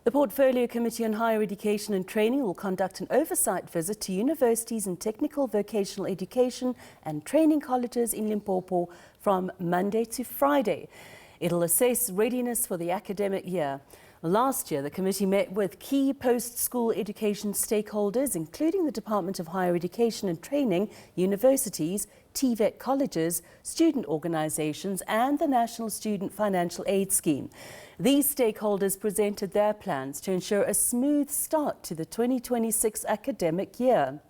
The Portfolio Committee on Higher Education and Training will conduct an oversight visit to universities and technical vocational education and training colleges in Limpopo from Monday to Friday. It'll assess readiness for the academic year. Last year, the committee met with key post-school education stakeholders, including the Department of Higher Education and Training, universities, TVET colleges, student organizations, and the National Student Financial Aid Scheme. These stakeholders presented their plans to ensure a smooth start to the 2026 academic year.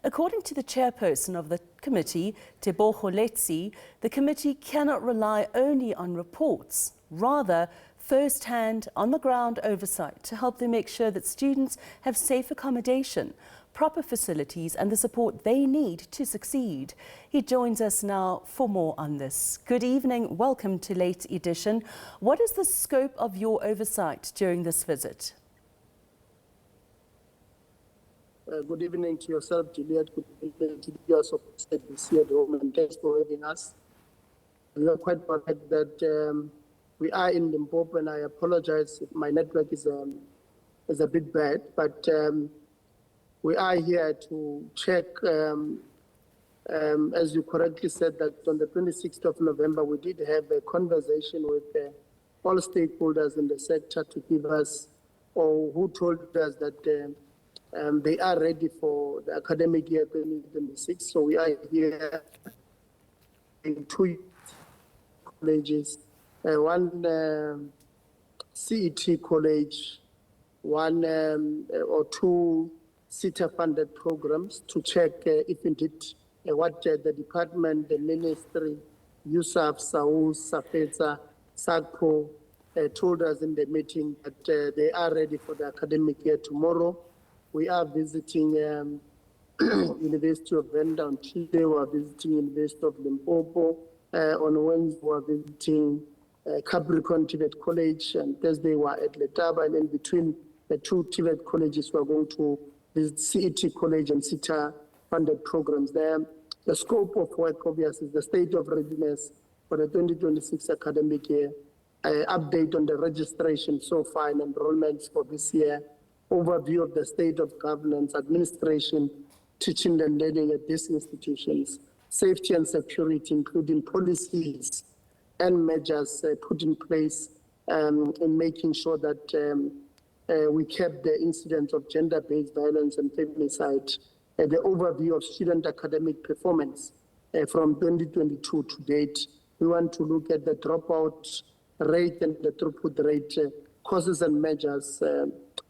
According to the chairperson of the committee, Tebogo Letsie, the committee cannot rely only on reports, rather first-hand, on-the-ground oversight to help them make sure that students have safe accommodation, proper facilities and the support they need to succeed. He joins us now for more on this. Good evening, welcome to Late Edition. What is the scope of your oversight during this visit? Good evening to yourself, Juliet. Good evening to the viewers of SABC at home, and thanks for having us. We are quite correct that we are in Limpopo, and I apologize if my network is a bit bad, but we are here to check, as you correctly said, that on the 26th of November, we did have a conversation with all stakeholders in the sector to give us, or who told us that they are ready for the academic year 2026. So we are here in two colleges, one CET college, one or two SETA-funded programs to check if indeed what the department, the ministry, USAF, SAUS, SAFETA, SACPO told us in the meeting that they are ready for the academic year tomorrow. We are visiting University of Venda on Tuesday. We are visiting University of Limpopo. On Wednesday, we are visiting Capricorn TVET College, and Thursday we are at Letaba, and in between the two TVET colleges we are going to visit CET College and SETA-funded programs there. The scope of work, obviously, is the state of readiness for the 2026 academic year, update on the registration so far and enrollments for this year, overview of the state of governance, administration, teaching and learning at these institutions, safety and security, including policies and measures put in place in making sure that we kept the incidence of gender-based violence and feminicide, the overview of student academic performance from 2022 to date. We want to look at the dropout rate and the throughput rate, causes and measures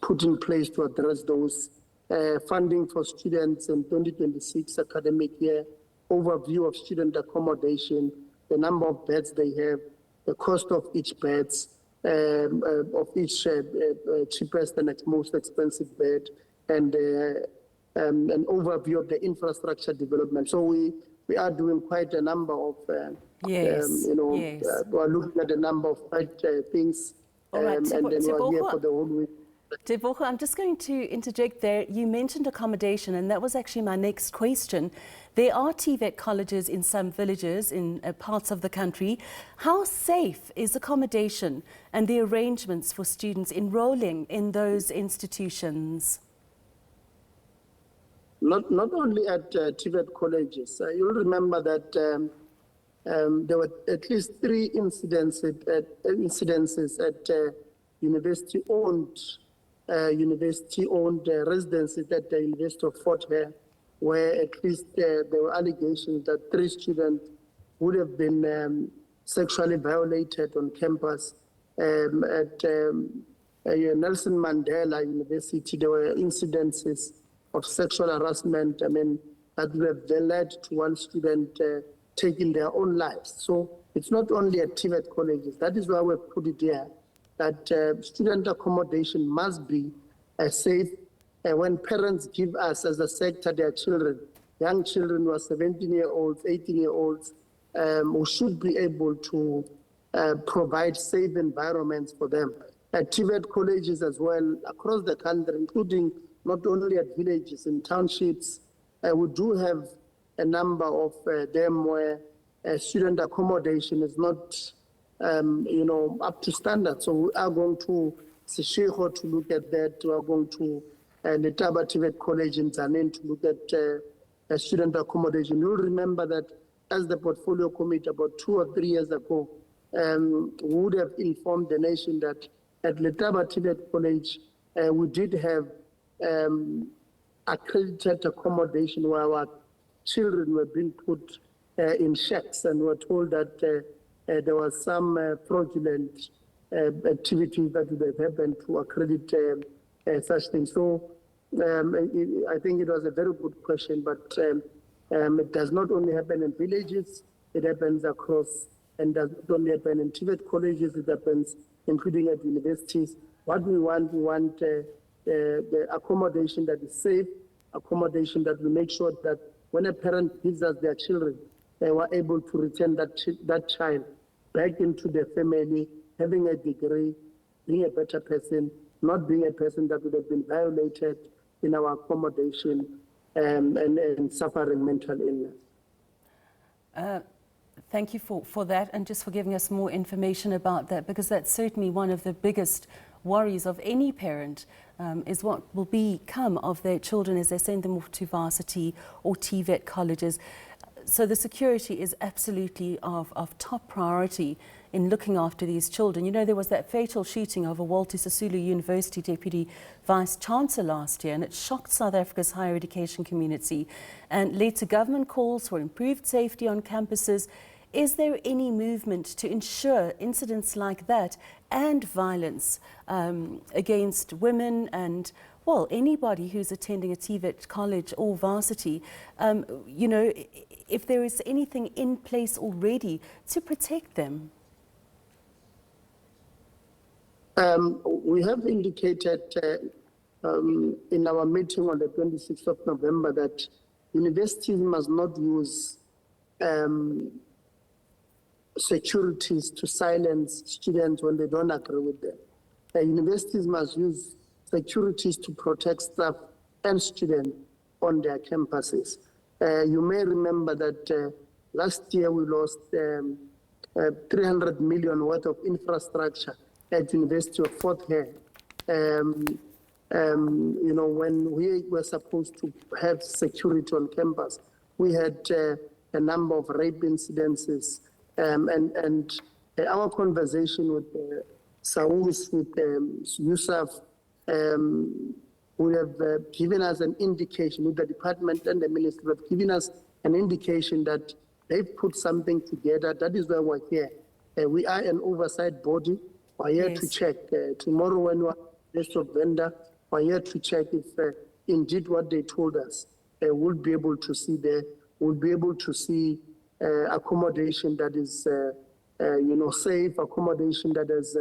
put in place to address those, funding for students in 2026 academic year, overview of student accommodation, the number of beds they have, the cost of each beds, of each cheapest and most expensive bed, and an overview of the infrastructure development. So we are doing quite a number of, we are looking at a number of things, right, and then we are here for the whole week. Tebogo, I'm just going to interject there. You mentioned accommodation, and that was actually my next question. There are TVET colleges in some villages in parts of the country. How safe is accommodation and the arrangements for students enrolling in those institutions? Not only at TVET colleges. You'll remember that there were at least 3 incidences at university-owned residences at the University of Fort Hare, where at least there were allegations that 3 students would have been sexually violated on campus. At Nelson Mandela University, there were incidences of sexual harassment, that would have led to one student taking their own lives. So it's not only at TVET colleges. That is why we've put it here, that student accommodation must be safe. When parents give us as a sector their children, young children who are 17-year-olds, 18-year-olds, who should be able to provide safe environments for them. At TVET colleges as well, across the country, including not only at villages and townships, we do have a number of them where student accommodation is not up to standard. So we are going to Seshego to look at that. We are going to Letaba TVET College in Zanin to look at student accommodation. You'll remember that as the portfolio committee about 2 or 3 years ago, would have informed the nation that at Letaba TVET College, we did have accredited accommodation where our children were being put in shacks and were told that there was some fraudulent activities that would have happened to accredit such things. So I think it was a very good question, but it does not only happen in villages, it happens across, and does not only happen in TVET colleges, it happens including at universities. What we want the accommodation that is safe, accommodation that will make sure that when a parent gives us their children, they were able to return that child back into the family, having a degree, being a better person, not being a person that would have been violated in our accommodation and suffering mental illness. Thank you for that, and just for giving us more information about that, because that's certainly one of the biggest worries of any parent, is what will become of their children as they send them off to varsity or TVET colleges. So the security is absolutely of top priority in looking after these children. You know, there was that fatal shooting of a Walter Sisulu University Deputy Vice-Chancellor last year, and it shocked South Africa's higher education community and led to government calls for improved safety on campuses. Is there any movement to ensure incidents like that and violence against women and, well, anybody who's attending a TVET college or varsity, you know, if there is anything in place already to protect them? We have indicated in our meeting on the 26th of November that universities must not use securities to silence students when they don't agree with them. Universities must use securities to protect staff and students on their campuses. You may remember that last year we lost 300 million worth of infrastructure at University of Fort Hare. You know, when we were supposed to have security on campus, we had a number of rape incidences, and our conversation with Saus, with Yusuf, would have given us an indication, with the department and the ministry have given us an indication that they've put something together. That is why we're here. We are an oversight body. We're here to check. Tomorrow when we're list of vendor, we're here to check if indeed what they told us, we'll be able to see there. We'll be able to see accommodation that is, you know, safe, accommodation that has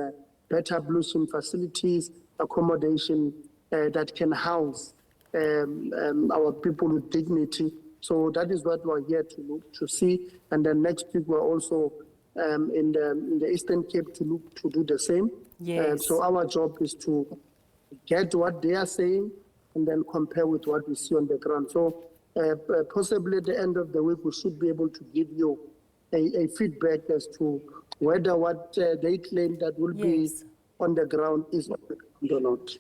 better blue swim facilities, accommodation that can house our people with dignity. So that is what we're here to look to see. And then next week we're also in the Eastern Cape to look to do the same. Yes. So our job is to get what they are saying and then compare with what we see on the ground. So possibly at the end of the week we should be able to give you a feedback as to whether what they claim that will be on the ground is on the ground or not.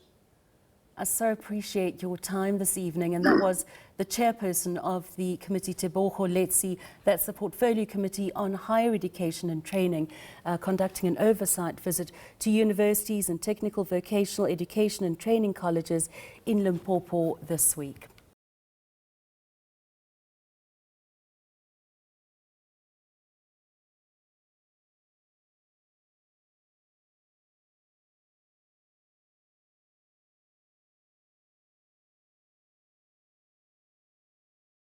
I so appreciate your time this evening, and that was the chairperson of the committee, Tebogo Letsie. That's the Portfolio Committee on Higher Education and Training, conducting an oversight visit to universities and technical vocational education and training colleges in Limpopo this week.